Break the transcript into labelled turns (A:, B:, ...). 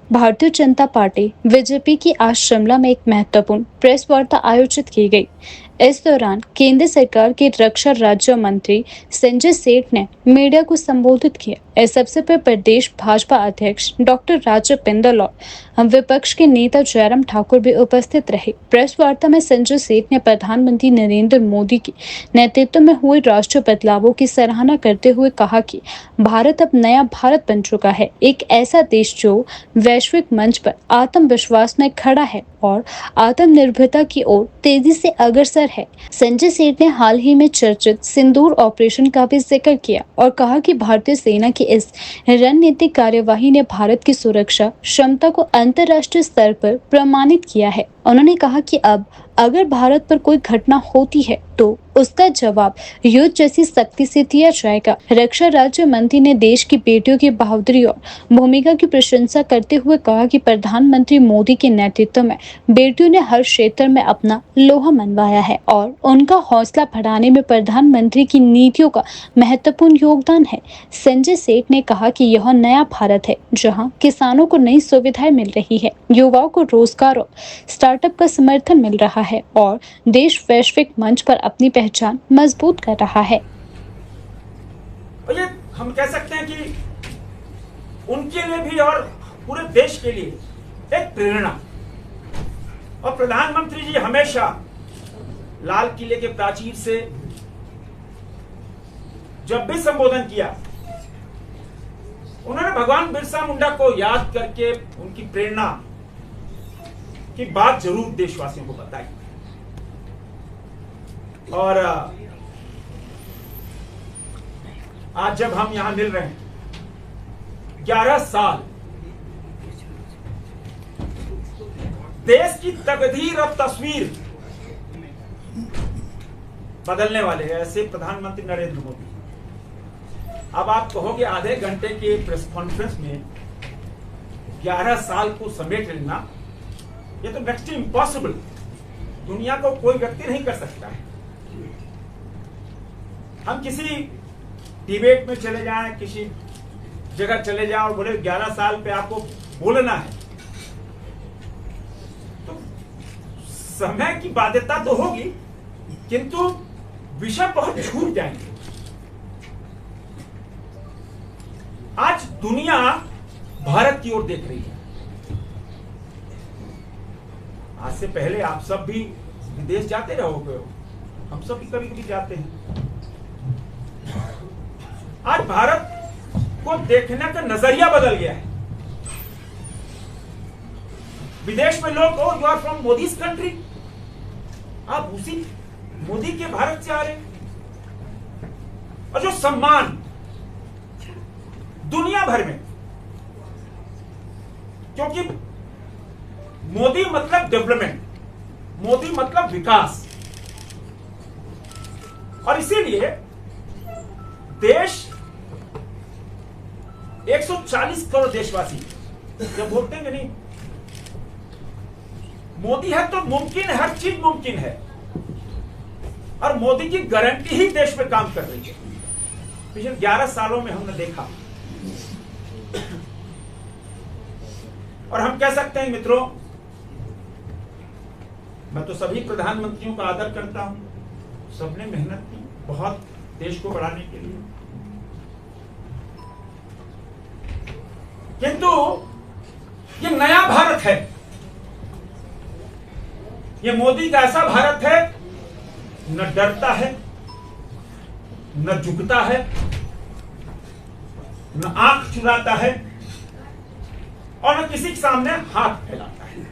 A: Bharatiya Janata party BJP की आज शिमला में एक महत्वपूर्ण प्रेस वार्ता आयोजित की गई। इस दौरान केंद्र सरकार के रक्षा राज्य मंत्री संजय सेठ ने मीडिया को संबोधित किया। इस अवसर पर प्रदेश भाजपा अध्यक्ष डॉक्टर राजीव बिंदल और विपक्ष के नेता जयराम ठाकुर भी उपस्थित रहे। प्रेस वार्ता में संजय सेठ ने प्रधानमंत्री नरेंद्र मोदी के नेतृत्व में हुए राष्ट्रीय बदलावों की सराहना करते हुए कहा कि भारत अब नया भारत बन चुका है, एक ऐसा देश जो वैश्विक मंच पर आत्मविश्वास में खड़ा है और आत्मनिर्भरता की ओर तेजी से अग्रसर है। संजय सेठ ने हाल ही में चर्चित सिंदूर ऑपरेशन का भी जिक्र किया और कहा कि भारतीय सेना की इस रणनीतिक कार्यवाही ने भारत की सुरक्षा क्षमता को अंतर्राष्ट्रीय स्तर पर प्रमाणित किया है। उन्होंने कहा कि अब अगर भारत पर कोई घटना होती है तो उसका जवाब युद्ध जैसी सख्ती से दिया जाएगा। रक्षा राज्य मंत्री ने देश की बेटियों की बहादुरी और भूमिका की प्रशंसा करते हुए कहा कि प्रधानमंत्री मोदी के नेतृत्व में बेटियों ने हर क्षेत्र में अपना लोहा मनवाया है और उनका हौसला बढ़ाने में प्रधानमंत्री की नीतियों का महत्वपूर्ण योगदान है। संजय सेठ ने कहा कि यह नया भारत है जहां किसानों को नई सुविधाएं मिल रही है, युवाओं को रोजगार और स्टार्टअप का समर्थन मिल रहा है और देश वैश्विक मंच पर अपनी पहचान मजबूत कर रहा है।
B: और ये हम कह सकते हैं कि उनके लिए भी और पूरे देश के लिए एक प्रेरणा। और प्रधानमंत्री जी हमेशा लाल किले के प्राचीर से जब भी संबोधन किया, उन्होंने भगवान बिरसा मुंडा को याद करके उनकी प्रेरणा की बात जरूर देशवासियों को बताई। और आज जब हम यहां मिल रहे हैं, 11 साल देश की तकदीर और तस्वीर बदलने वाले हैं, ऐसे प्रधानमंत्री नरेंद्र मोदी। अब आप कहोगे आधे घंटे के प्रेस कॉन्फ्रेंस में 11 साल को समेट लेना, ये तो नेक्स्ट टू इम्पॉसिबल, दुनिया को कोई व्यक्ति नहीं कर सकता है। हम किसी डिबेट में चले जाएं, किसी जगह चले जाएं और बोले 11 साल पे आपको बोलना है, तो समय की बाध्यता तो होगी, किंतु विषय बहुत छूट जाएंगे। आज दुनिया भारत की ओर देख रही है। आज से पहले आप सब भी विदेश जाते रहोगे, हम सब भी कभी कभी जाते हैं। आज भारत को देखने का नजरिया बदल गया है। विदेश में लोग you are from Modi's country, आप उसी मोदी के भारत से आ रहे हैं। और जो सम्मान दुनिया भर में, क्योंकि मोदी मतलब डेवलपमेंट, मोदी मतलब विकास, और इसीलिए देश 140 करोड़ देशवासी जब बोलते हैं नहीं मोदी है तो मुमकिन है, हर चीज मुमकिन है, और मोदी की गारंटी ही देश में काम कर रही है। पिछले 11 सालों में हमने देखा, और हम कह सकते हैं मित्रों, मैं तो सभी प्रधानमंत्रियों का आदर करता हूं, सबने मेहनत की बहुत देश को बढ़ाने के लिए, किंतु ये नया भारत है, ये मोदी का ऐसा भारत है, न डरता है, न झुकता है, न आंख चुराता है, और न किसी के सामने हाथ फैलाता है।